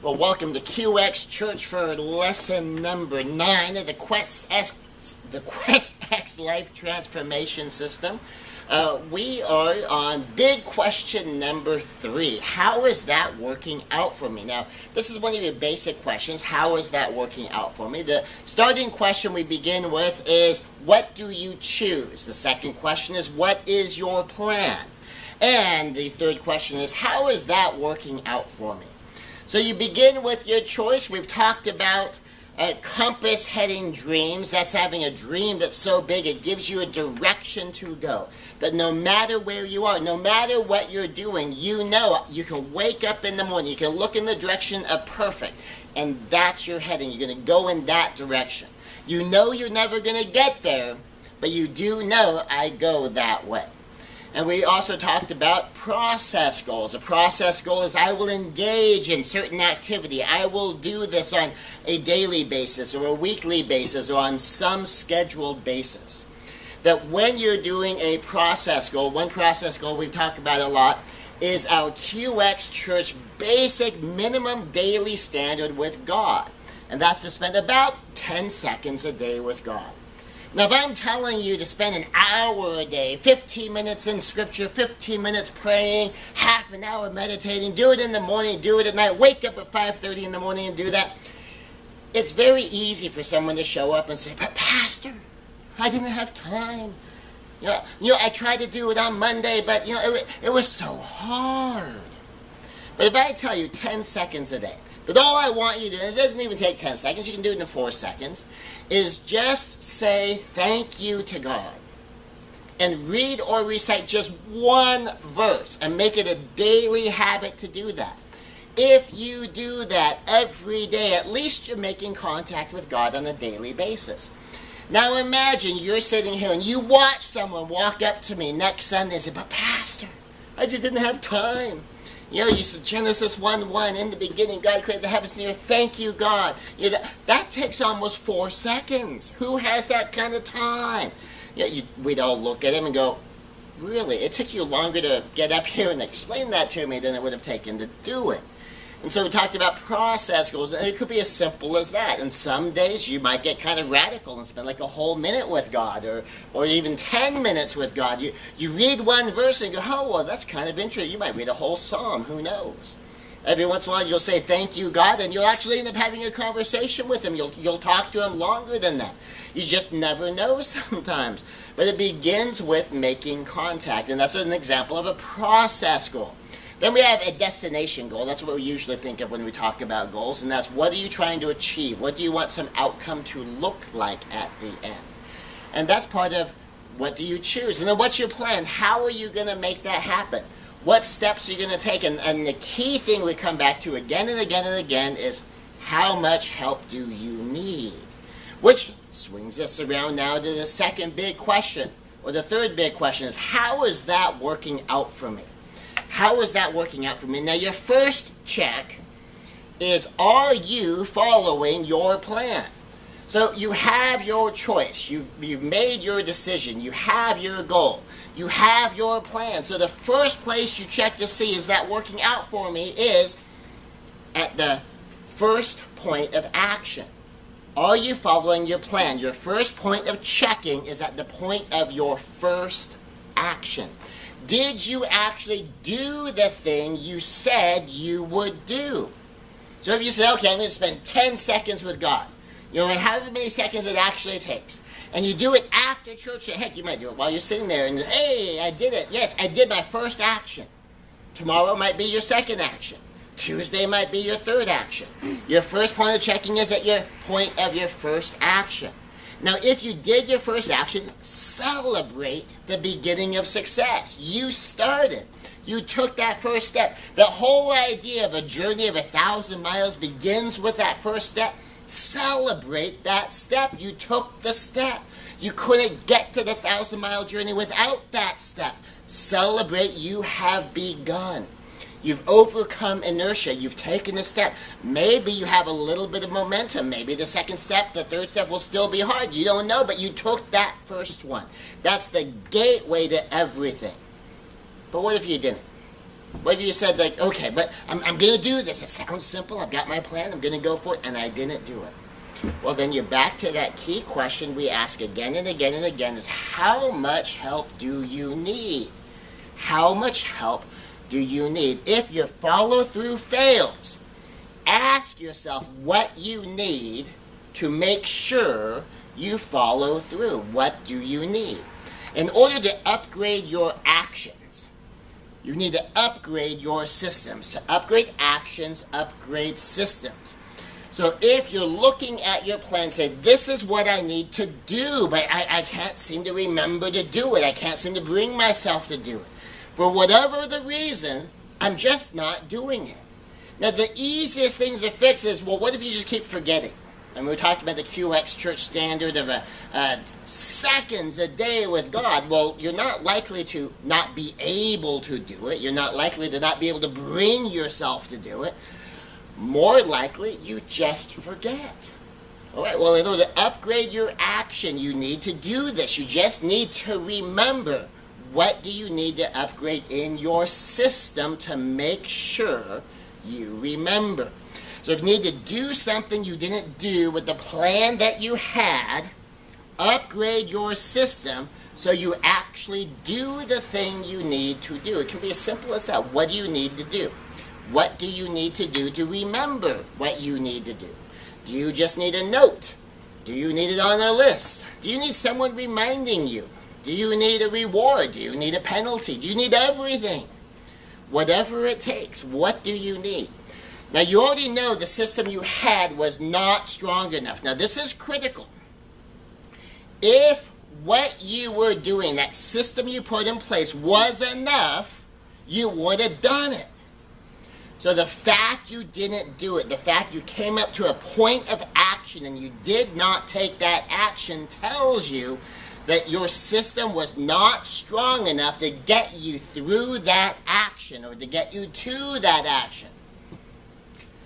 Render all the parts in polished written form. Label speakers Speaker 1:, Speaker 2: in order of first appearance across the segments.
Speaker 1: Well, welcome to QXChurch for lesson number 9 of the Quest X Life Transformation System. We are on big question number 3. How is that working out for me? Now, this is one of your basic questions. How is that working out for me? The starting question we begin with is, what do you choose? The second question is, what is your plan? And the third question is, how is that working out for me? So you begin with your choice. We've talked about compass heading dreams. That's having a dream that's so big it gives you a direction to go. That no matter where you are, no matter what you're doing, you know you can wake up in the morning, you can look in the direction of perfect, and that's your heading. You're going to go in that direction. You know you're never going to get there, but you do know I go that way. And we also talked about process goals. A process goal is I will engage in certain activity. I will do this on a daily basis or a weekly basis or on some scheduled basis. That when you're doing a process goal, one process goal we've talked about a lot is our QXChurch basic minimum daily standard with God. And that's to spend about 10 seconds a day with God. Now, if I'm telling you to spend an hour a day, 15 minutes in Scripture, 15 minutes praying, half an hour meditating, do it in the morning, do it at night, wake up at 5:30 in the morning and do that, it's very easy for someone to show up and say, but Pastor, I didn't have time. You know, I tried to do it on Monday, but it was so hard. But if I tell you 10 seconds a day, that all I want you to do, and it doesn't even take 10 seconds, you can do it in 4 seconds, is just say thank you to God. And read or recite just one verse and make it a daily habit to do that. If you do that every day, at least you're making contact with God on a daily basis. Now imagine you're sitting here and you watch someone walk up to me next Sunday and say, but Pastor, I just didn't have time. You said Genesis 1:1, in the beginning God created the heavens and the earth. Thank you, God. That takes almost 4 seconds. Who has that kind of time? We'd all look at him and go, really? It took you longer to get up here and explain that to me than it would have taken to do it. And so we talked about process goals, and it could be as simple as that. And some days you might get kind of radical and spend like a whole minute with God, or even 10 minutes with God. You read one verse and go, oh, well, that's kind of interesting. You might read a whole psalm, who knows? Every once in a while you'll say, thank you, God, and you'll actually end up having a conversation with him. You'll talk to him longer than that. You just never know sometimes. But it begins with making contact, and that's an example of a process goal. Then we have a destination goal. That's what we usually think of when we talk about goals, and that's what are you trying to achieve? What do you want some outcome to look like at the end? And that's part of what do you choose? And then what's your plan? How are you going to make that happen? What steps are you going to take? And the key thing we come back to again and again and again is how much help do you need? Which swings us around now to the second big question, or the third big question is, how is that working out for me? How is that working out for me? Now, your first check is, are you following your plan? So you have your choice. You've made your decision. You have your goal. You have your plan. So the first place you check to see, is that working out for me, is at the first point of action. Are you following your plan? Your first point of checking is at the point of your first action. Did you actually do the thing you said you would do? So if you say, okay, I'm going to spend 10 seconds with God, however many seconds it actually takes, and you do it after church, heck, you might do it while you're sitting there, and hey, I did it. Yes, I did my first action. Tomorrow might be your second action. Tuesday might be your third action. Your first point of checking is at your point of your first action. Now, if you did your first action, celebrate the beginning of success. You started. You took that first step. The whole idea of a journey of 1,000 miles begins with that first step. Celebrate that step. You took the step. You couldn't get to the 1,000-mile journey without that step. Celebrate you have begun. You've overcome inertia. You've taken a step. Maybe you have a little bit of momentum. Maybe the second step, the third step will still be hard. You don't know, but you took that first one. That's the gateway to everything. But what if you didn't? What if you said, like, okay, but I'm going to do this. It sounds simple. I've got my plan. I'm going to go for it, and I didn't do it. Well, then you're back to that key question we ask again and again and again is, how much help do you need? How much help do you need? If your follow-through fails, ask yourself what you need to make sure you follow through. What do you need? In order to upgrade your actions, you need to upgrade your systems. To upgrade actions, upgrade systems. So if you're looking at your plan, say, this is what I need to do, but I can't seem to remember to do it. I can't seem to bring myself to do it. For whatever the reason, I'm just not doing it. Now, the easiest things to fix is, well, what if you just keep forgetting? And we're talking about the QXChurch standard of seconds a day with God. Well, you're not likely to not be able to do it. You're not likely to not be able to bring yourself to do it. More likely, you just forget. All right, well, in order to upgrade your action, you need to do this. You just need to remember, what do you need to upgrade in your system to make sure you remember? So if you need to do something you didn't do with the plan that you had, upgrade your system so you actually do the thing you need to do. It can be as simple as that. What do you need to do? What do you need to do to remember what you need to do? Do you just need a note? Do you need it on a list? Do you need someone reminding you? Do you need a reward? Do you need a penalty? Do you need everything? Whatever it takes, what do you need? Now, you already know the system you had was not strong enough. Now, this is critical. If what you were doing, that system you put in place, was enough, you would have done it. So the fact you didn't do it, the fact you came up to a point of action and you did not take that action tells you that your system was not strong enough to get you through that action or to get you to that action.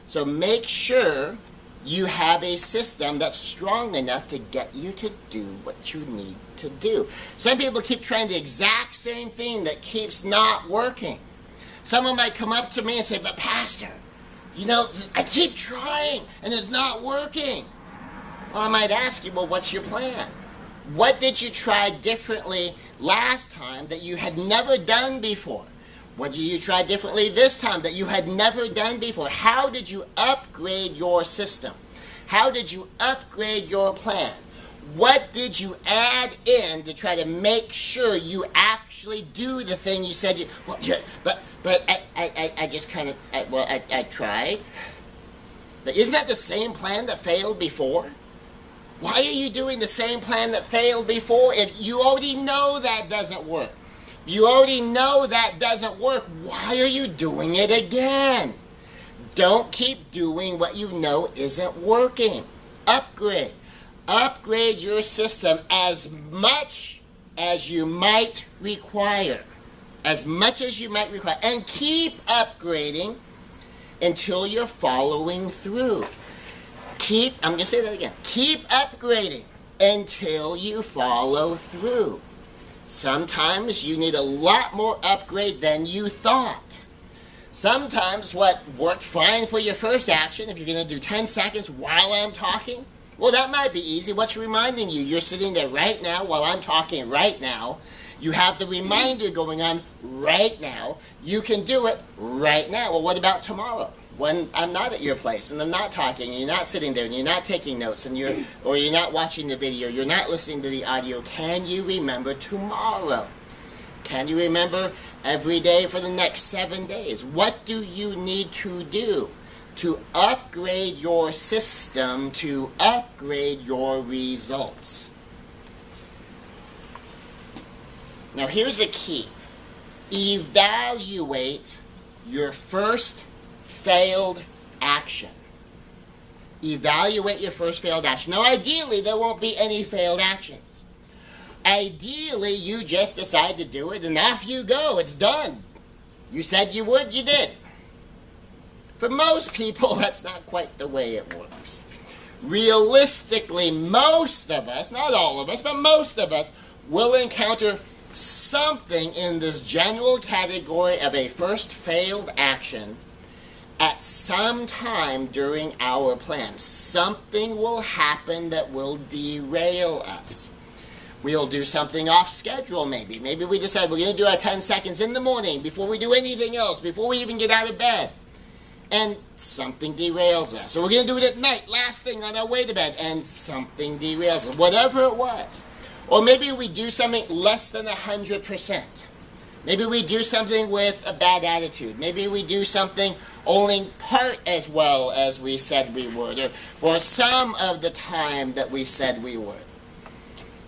Speaker 1: So make sure you have a system that's strong enough to get you to do what you need to do. Some people keep trying the exact same thing that keeps not working. Someone might come up to me and say, but Pastor, you know, I keep trying and it's not working. Well, I might ask you, well, what's your plan? What did you try differently last time that you had never done before? What did you try differently this time that you had never done before? How did you upgrade your system? How did you upgrade your plan? What did you add in to try to make sure you actually do the thing you said you... Well, yeah, but I just kind of... I tried. But isn't that the same plan that failed before? Why are you doing the same plan that failed before if you already know that doesn't work? You already know that doesn't work. Why are you doing it again? Don't keep doing what you know isn't working. Upgrade. Upgrade your system as much as you might require. As much as you might require. And keep upgrading until you're following through. I'm going to say that again. Keep upgrading until you follow through. Sometimes you need a lot more upgrade than you thought. Sometimes what worked fine for your first action, if you're going to do 10 seconds while I'm talking, well, that might be easy. What's reminding you? You're sitting there right now while I'm talking right now. You have the reminder going on right now. You can do it right now. Well, what about tomorrow? When I'm not at your place and I'm not talking, and you're not sitting there and you're not taking notes and you're not watching the video, you're not listening to the audio, can you remember tomorrow? Can you remember every day for the next 7 days? What do you need to do to upgrade your system, to upgrade your results? Now here's a key. Evaluate your first failed action. Evaluate your first failed action. Now, ideally, there won't be any failed actions. Ideally, you just decide to do it, and off you go. It's done. You said you would, you did. For most people, that's not quite the way it works. Realistically, most of us, not all of us, but most of us, will encounter something in this general category of a first failed action at some time during our plan. Something will happen that will derail us. We'll do something off schedule maybe. Maybe we decide we're going to do our 10 seconds in the morning before we do anything else, before we even get out of bed. And something derails us. Or we're going to do it at night, last thing on our way to bed, and something derails us. Whatever it was. Or maybe we do something less than 100%. Maybe we do something with a bad attitude. Maybe we do something only part as well as we said we would, or for some of the time that we said we would.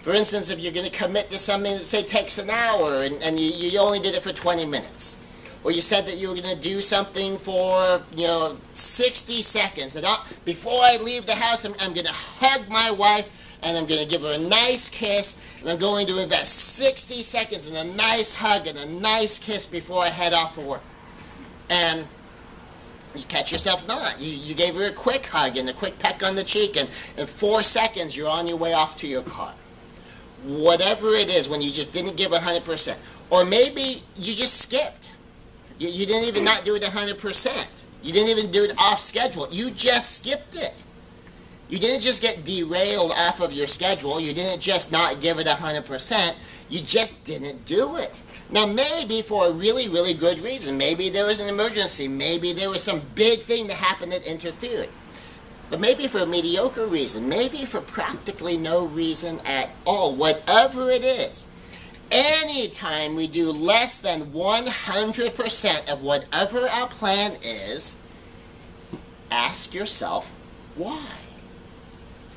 Speaker 1: For instance, if you're going to commit to something that, say, takes an hour and you only did it for 20 minutes. Or you said that you were going to do something for, 60 seconds. And before I leave the house, I'm going to hug my wife and I'm going to give her a nice kiss. And I'm going to invest 60 seconds in a nice hug and a nice kiss before I head off for work. And you catch yourself not. You gave her a quick hug and a quick peck on the cheek, and in 4 seconds you're on your way off to your car. Whatever it is, when you just didn't give 100%. Or maybe you just skipped. You didn't even not do it 100%. You didn't even do it off schedule. You just skipped it. You didn't just get derailed off of your schedule. You didn't just not give it 100%. You just didn't do it. Now, maybe for a really, really good reason. Maybe there was an emergency. Maybe there was some big thing that happened that interfered. But maybe for a mediocre reason. Maybe for practically no reason at all. Whatever it is. Anytime we do less than 100% of whatever our plan is, ask yourself, why?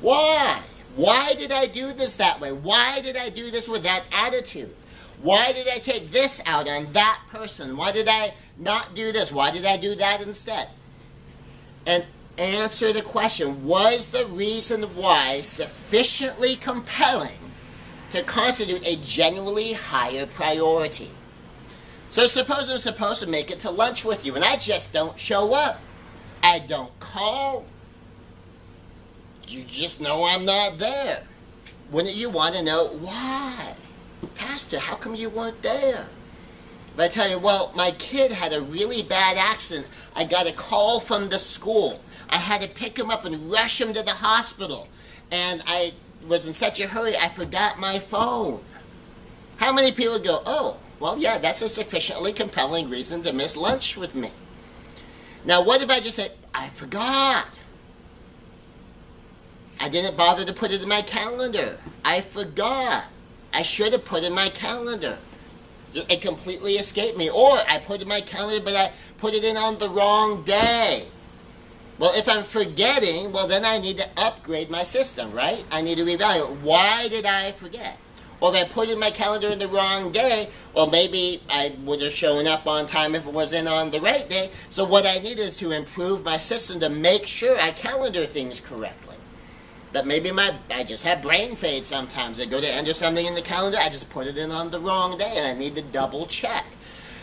Speaker 1: Why? Why did I do this that way? Why did I do this with that attitude? Why did I take this out on that person? Why did I not do this? Why did I do that instead? And answer the question, was the reason why sufficiently compelling to constitute a genuinely higher priority? So suppose I'm supposed to make it to lunch with you and I just don't show up. I don't call. You just know I'm not there. Wouldn't you want to know why? Pastor, how come you weren't there? But I tell you, well, my kid had a really bad accident. I got a call from the school. I had to pick him up and rush him to the hospital. And I was in such a hurry, I forgot my phone. How many people go, oh, well, yeah, that's a sufficiently compelling reason to miss lunch with me. Now, what if I just said, I forgot? I didn't bother to put it in my calendar. I forgot. I should have put it in my calendar. It completely escaped me. Or I put it in my calendar, but I put it in on the wrong day. Well, if I'm forgetting, well, then I need to upgrade my system, right? I need to reevaluate. Why did I forget? Or if I put it in my calendar in the wrong day, well, maybe I would have shown up on time if it was in on the right day. So what I need is to improve my system to make sure I calendar things correctly. But maybe I just have brain fade sometimes. I go to enter something in the calendar, I just put it in on the wrong day, and I need to double check.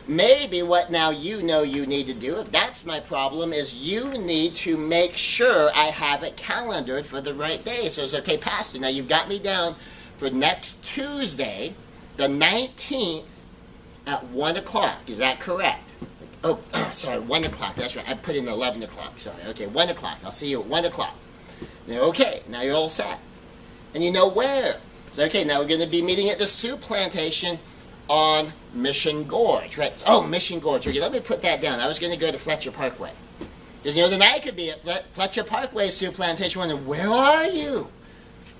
Speaker 1: Maybe what now you know you need to do, if that's my problem, is you need to make sure I have it calendared for the right day. So it's okay, Pastor, now you've got me down for next Tuesday, the 19th, at 1 o'clock. Is that correct? Oh, sorry, 1 o'clock. That's right. I put in 11 o'clock. Sorry. Okay, 1 o'clock. I'll see you at 1 o'clock. Now, okay, now you're all set. And you know where. So, okay, now we're going to be meeting at the soup plantation on Mission Gorge, right? Oh, Mission Gorge. Okay, let me put that down. I was going to go to Fletcher Parkway. Because, then I could be at Fletcher Parkway soup plantation wondering, where are you?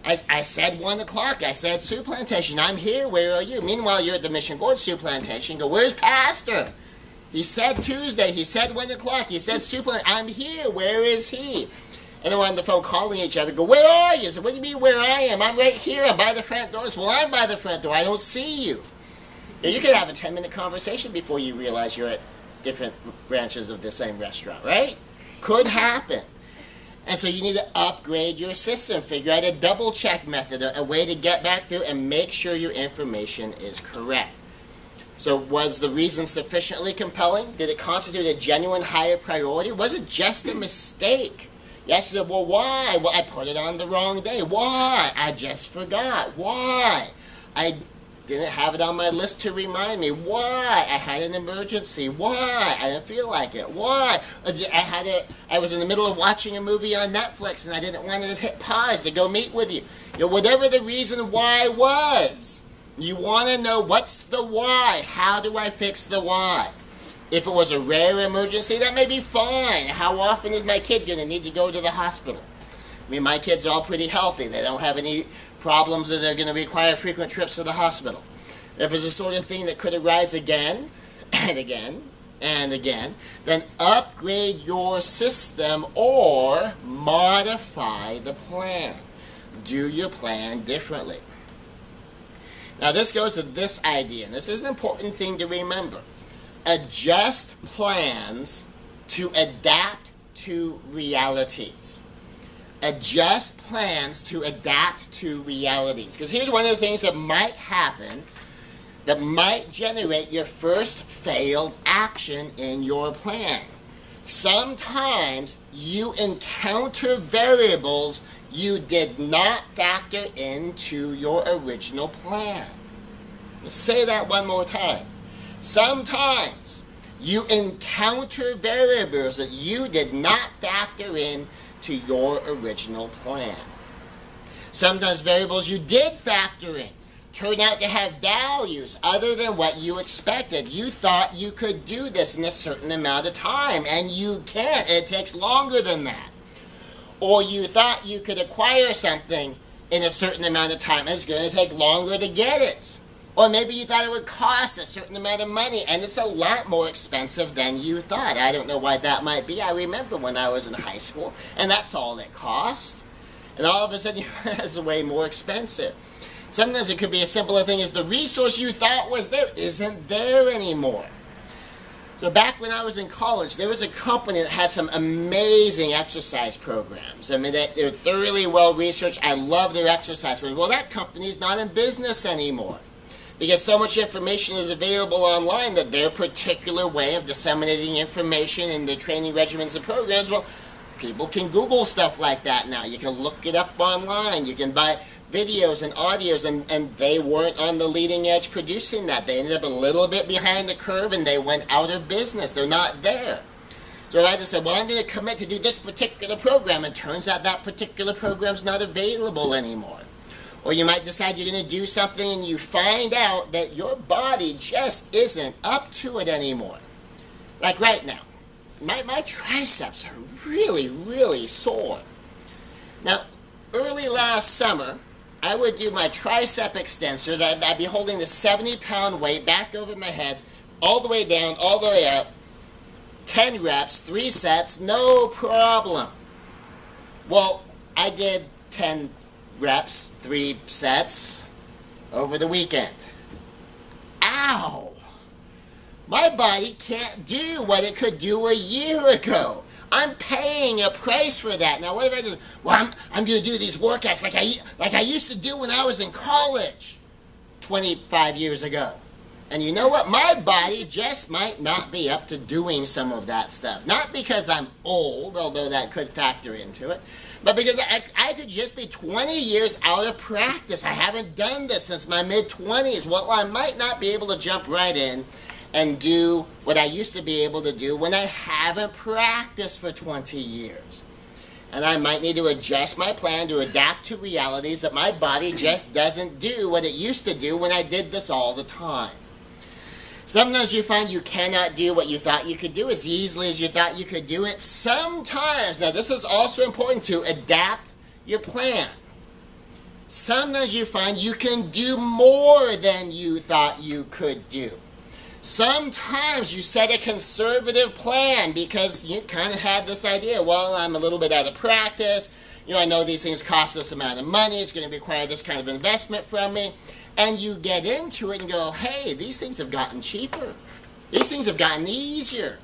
Speaker 1: I said 1 o'clock. I said soup plantation. I'm here. Where are you? Meanwhile, you're at the Mission Gorge soup plantation. Go, where's Pastor? He said Tuesday. He said 1 o'clock. He said soup plantation. I'm here. Where is he? And then we're on the phone calling each other, go, where are you? So, what do you mean where I am? I'm right here. I'm by the front door. So, well, I'm by the front door. I don't see you. Now, you could have a 10-minute conversation before you realize you're at different branches of the same restaurant, right? Could happen. And so you need to upgrade your system. Figure out a double-check method, a way to get back through and make sure your information is correct. So was the reason sufficiently compelling? Did it constitute a genuine higher priority? Was it just a mistake? Yes, well, why? Well, I put it on the wrong day. Why? I just forgot. Why? I didn't have it on my list to remind me. Why? I had an emergency. Why? I didn't feel like it. Why? I was in the middle of watching a movie on Netflix and I didn't want to hit pause to go meet with you. Whatever the reason why was, you want to know what's the why. How do I fix the why? If it was a rare emergency, that may be fine. How often is my kid going to need to go to the hospital? I mean, my kids are all pretty healthy. They don't have any problems that are going to require frequent trips to the hospital. If it's the sort of thing that could arise again and again and again, then upgrade your system or modify the plan. Do your plan differently. Now this goes to this idea, and this is an important thing to remember. Adjust plans to adapt to realities. Adjust plans to adapt to realities. Because here's one of the things that might happen that might generate your first failed action in your plan. Sometimes you encounter variables you did not factor into your original plan. Let's say that one more time. Sometimes you encounter variables that you did not factor in to your original plan. Sometimes variables you did factor in turn out to have values other than what you expected. You thought you could do this in a certain amount of time, and you can't. It takes longer than that. Or you thought you could acquire something in a certain amount of time, and it's going to take longer to get it. Or maybe you thought it would cost a certain amount of money, and it's a lot more expensive than you thought. I don't know why that might be. I remember when I was in high school, and that's all it cost. And all of a sudden, it's way more expensive. Sometimes it could be as simple a thing as the resource you thought was there isn't there anymore. So back when I was in college, there was a company that had some amazing exercise programs. I mean, they're thoroughly well researched. I love their exercise programs. Well, that company's not in business anymore, because so much information is available online that their particular way of disseminating information in their training regimens and programs, well, people can Google stuff like that now. You can look it up online. You can buy videos and audios, and they weren't on the leading edge producing that. They ended up a little bit behind the curve, and they went out of business. They're not there. So I just said, well, I'm going to commit to do this particular program, and it turns out that particular program's not available anymore. Or you might decide you're going to do something and you find out that your body just isn't up to it anymore. Like right now, my triceps are really, really sore. Now, early last summer, I would do my tricep extensors. I'd be holding the 70-pound weight back over my head, all the way down, all the way up, 10 reps, 3 sets, no problem. Well, I did 10 reps, 3 sets over the weekend. Ow! My body can't do what it could do a year ago. I'm paying a price for that. Now, what if I do? Well, I'm going to do these workouts like I used to do when I was in college 25 years ago. And you know what? My body just might not be up to doing some of that stuff. Not because I'm old, although that could factor into it, but because I could just be 20 years out of practice. I haven't done this since my mid-20s. Well, I might not be able to jump right in and do what I used to be able to do when I haven't practiced for 20 years. And I might need to adjust my plan to adapt to realities that my body just doesn't do what it used to do when I did this all the time. Sometimes you find you cannot do what you thought you could do as easily as you thought you could do it. Sometimes, now this is also important to adapt your plan. Sometimes you find you can do more than you thought you could do. Sometimes you set a conservative plan because you kind of had this idea, well, I'm a little bit out of practice, I know these things cost this amount of money, it's going to require this kind of investment from me, and you get into it and go, hey, these things have gotten cheaper. These things have gotten easier.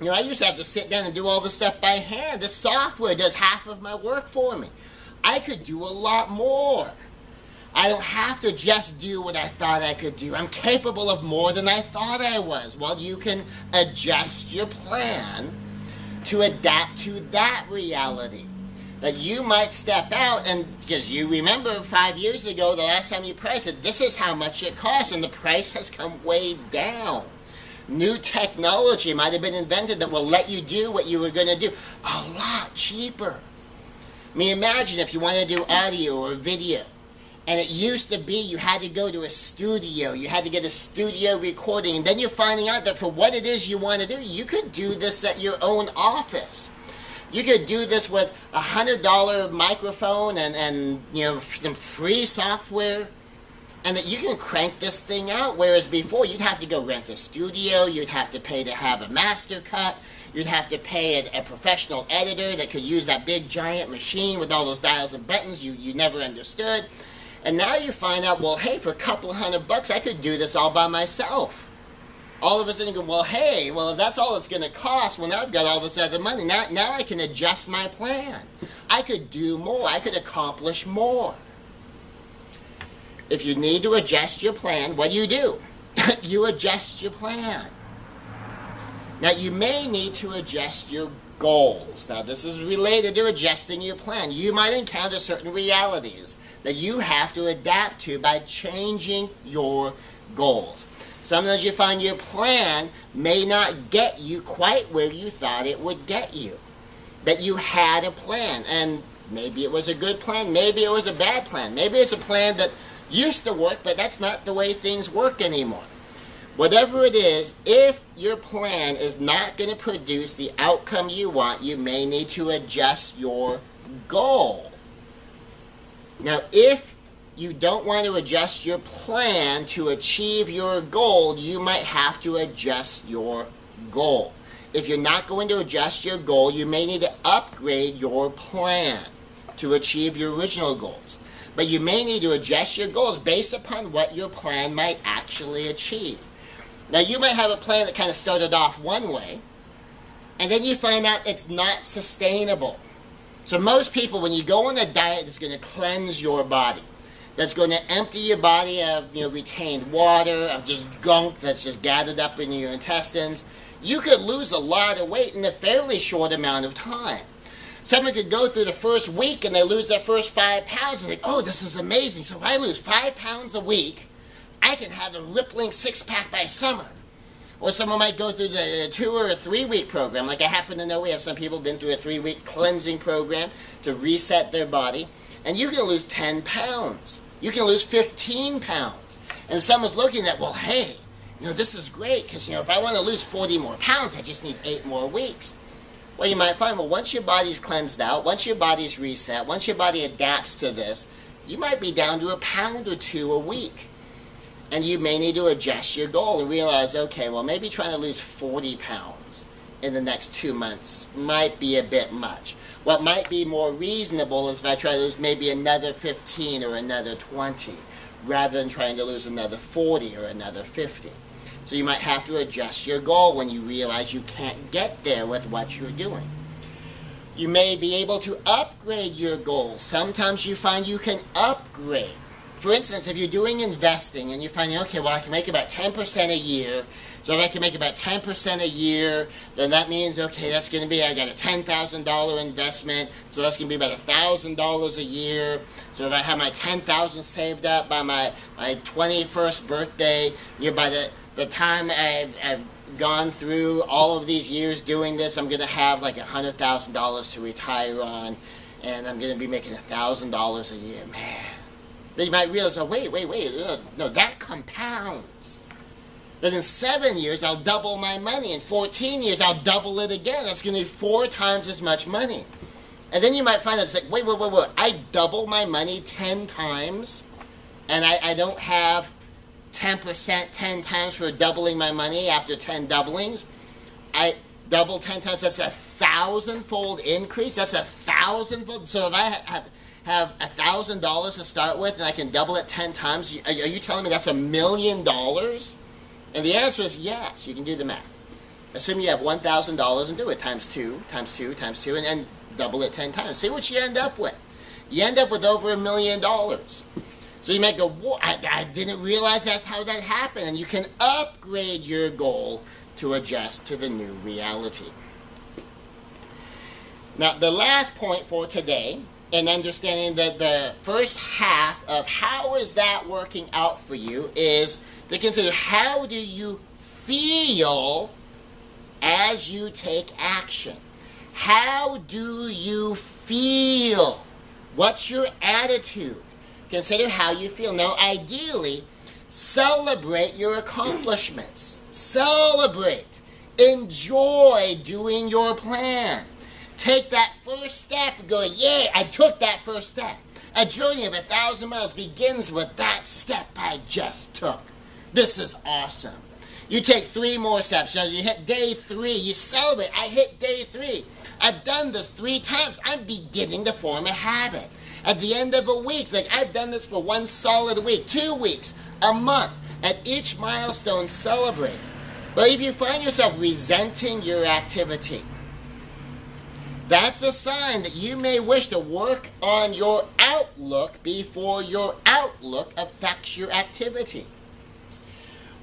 Speaker 1: I used to have to sit down and do all this stuff by hand. This software does half of my work for me. I could do a lot more. I don't have to just do what I thought I could do. I'm capable of more than I thought I was. Well, you can adjust your plan to adapt to that reality. that you might step out, and because you remember 5 years ago, the last time you priced it, this is how much it costs, and the price has come way down. New technology might have been invented that will let you do what you were going to do a lot cheaper. I mean, imagine if you want to do audio or video, and it used to be you had to go to a studio, you had to get a studio recording, and then you're finding out that for what it is you want to do, you could do this at your own office. You could do this with a $100 microphone and some free software, and that you can crank this thing out. Whereas before, you'd have to go rent a studio, you'd have to pay to have a master cut, you'd have to pay a professional editor that could use that big giant machine with all those dials and buttons you never understood. And now you find out, well, hey, for a couple $100, I could do this all by myself. All of a sudden you go, well, hey, if that's all it's going to cost, well, now I've got all this other money. Now I can adjust my plan. I could do more. I could accomplish more. If you need to adjust your plan, what do? You adjust your plan. Now, you may need to adjust your goals. Now, this is related to adjusting your plan. You might encounter certain realities that you have to adapt to by changing your goals. Sometimes you find your plan may not get you quite where you thought it would get you. That you had a plan, and maybe it was a good plan, maybe it was a bad plan. Maybe it's a plan that used to work, but that's not the way things work anymore. Whatever it is, if your plan is not going to produce the outcome you want, you may need to adjust your goal. Now, if you don't want to adjust your plan to achieve your goal, you might have to adjust your goal. If you're not going to adjust your goal, you may need to upgrade your plan to achieve your original goals. But you may need to adjust your goals based upon what your plan might actually achieve. Now, you might have a plan that kind of started off one way, and then you find out it's not sustainable. So most people, when you go on a diet that's going to cleanse your body, that's going to empty your body of retained water, of just gunk that's just gathered up in your intestines, you could lose a lot of weight in a fairly short amount of time. Someone could go through the first week and they lose their first 5 pounds and think, oh, this is amazing. So if I lose 5 pounds a week, I can have a rippling six-pack by summer. Or someone might go through the 2 or a 3 week program. Like I happen to know we have some people who've been through a 3-week cleansing program to reset their body. And you can lose 10 pounds. You can lose 15 pounds. And someone's looking at, well, hey, this is great because, if I want to lose 40 more pounds, I just need 8 more weeks. Well, you might find, once your body's cleansed out, once your body's reset, once your body adapts to this, you might be down to a pound or 2 a week. And you may need to adjust your goal and realize, okay, maybe trying to lose 40 pounds in the next 2 months might be a bit much. What might be more reasonable is if I try to lose maybe another 15 or another 20, rather than trying to lose another 40 or another 50. So you might have to adjust your goal when you realize you can't get there with what you're doing. You may be able to upgrade your goals. Sometimes you find you can upgrade. For instance, if you're doing investing and you're finding, okay, I can make about 10% a year. So if I can make about 10% a year, then that means, okay, that's going to be, I got a $10,000 investment, so that's going to be about $1,000 a year. So if I have my $10,000 saved up by my 21st birthday, by the time I've gone through all of these years doing this, I'm going to have like $100,000 to retire on, and I'm going to be making $1,000 a year. Man. Then you might realize, oh, wait, no, that compounds. Then in 7 years, I'll double my money. In 14 years, I'll double it again. That's going to be 4 times as much money. And then you might find out, it's like, wait, I double my money 10 times, and I don't have 10% 10 times for doubling my money after 10 doublings. I double 10 times, that's a 1,000-fold increase. That's a 1,000-fold. So if I have $1,000 to start with and I can double it 10 times, are you telling me that's $1 million? And the answer is yes. You can do the math. Assume you have $1,000 and do it times 2, times 2, times 2, and double it 10 times. See what you end up with. You end up with over $1 million. So you might go, whoa, I didn't realize that's how that happened. And you can upgrade your goal to adjust to the new reality. Now, the last point for today, in understanding the first half of how is that working out for you, is to consider how do you feel as you take action. How do you feel? What's your attitude? Consider how you feel. Now, ideally, celebrate your accomplishments. Celebrate. Enjoy doing your plan. Take that first step and go, yeah, I took that first step. A journey of 1,000 miles begins with that step I just took. This is awesome. You take 3 more steps. Now you hit day 3. You celebrate. I hit day 3. I've done this 3 times. I'm beginning to form a habit. At the end of a week, like I've done this for 1 solid week, 2 weeks, a month. At each milestone, celebrate. But if you find yourself resenting your activity, that's a sign that you may wish to work on your outlook before your outlook affects your activity.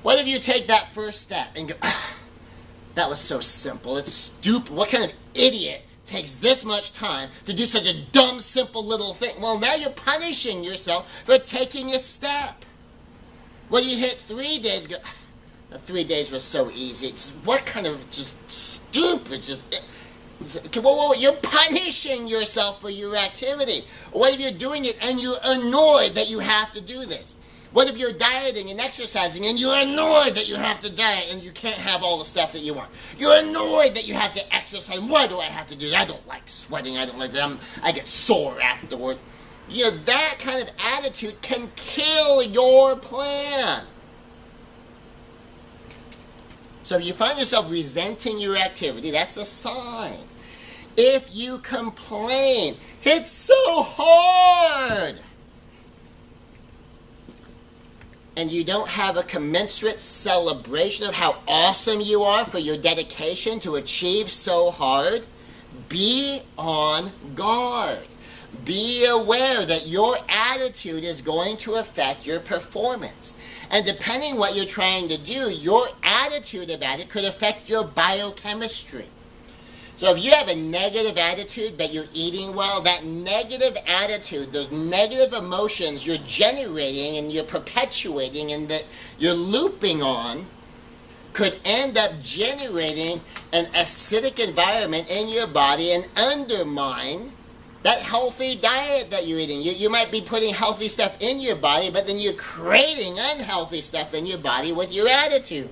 Speaker 1: What if you take that first step and go, that was so simple, it's stupid, what kind of idiot takes this much time to do such a dumb, simple little thing? Well, now you're punishing yourself for taking a step. When you hit 3 days, go, the 3 days was so easy. It's, what kind of just stupid, you're punishing yourself for your activity. What if you're doing it and you're annoyed that you have to do this? What if you're dieting and exercising and you're annoyed that you have to diet and you can't have all the stuff that you want? You're annoyed that you have to exercise. Why do I have to do that? I don't like sweating. I don't like that. I get sore afterward. You know, that kind of attitude can kill your plan. So if you find yourself resenting your activity, that's a sign. If you complain, it's so hard, and you don't have a commensurate celebration of how awesome you are for your dedication to achieve so hard, be on guard. Be aware that your attitude is going to affect your performance. And depending what you're trying to do, your attitude about it could affect your biochemistry. So if you have a negative attitude but you're eating well, that negative attitude, those negative emotions you're generating and you're perpetuating and that you're looping on, could end up generating an acidic environment in your body and undermine that healthy diet that you're eating. You might be putting healthy stuff in your body, but then you're creating unhealthy stuff in your body with your attitude.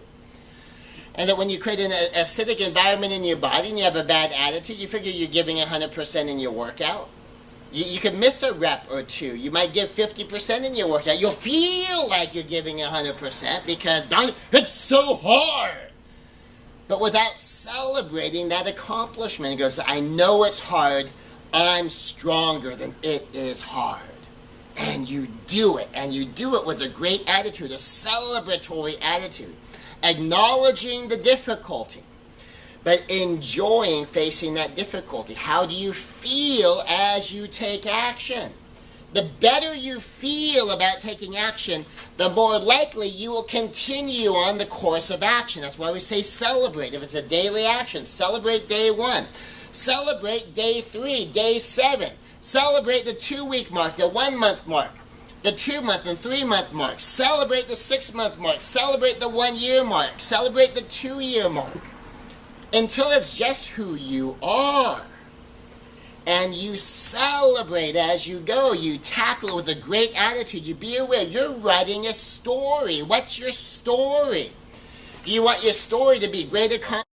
Speaker 1: And that when you create an acidic environment in your body and you have a bad attitude, you figure you're giving 100% in your workout. You could miss a rep or 2. You might give 50% in your workout. You'll feel like you're giving 100% because, darn it, it's so hard. But without celebrating that accomplishment, it goes, I know it's hard. I'm stronger than it is hard. And you do it. And you do it with a great attitude, a celebratory attitude. Acknowledging the difficulty, but enjoying facing that difficulty. How do you feel as you take action? The better you feel about taking action, the more likely you will continue on the course of action. That's why we say celebrate. If it's a daily action, celebrate day 1. Celebrate day 3, day 7. Celebrate the 2-week mark, the 1-month mark, the 2-month and 3-month mark. Celebrate the 6-month mark. Celebrate the 1-year mark. Celebrate the 2-year mark. Until it's just who you are. And you celebrate as you go. You tackle it with a great attitude. You be aware. You're writing a story. What's your story? Do you want your story to be great accomplishment?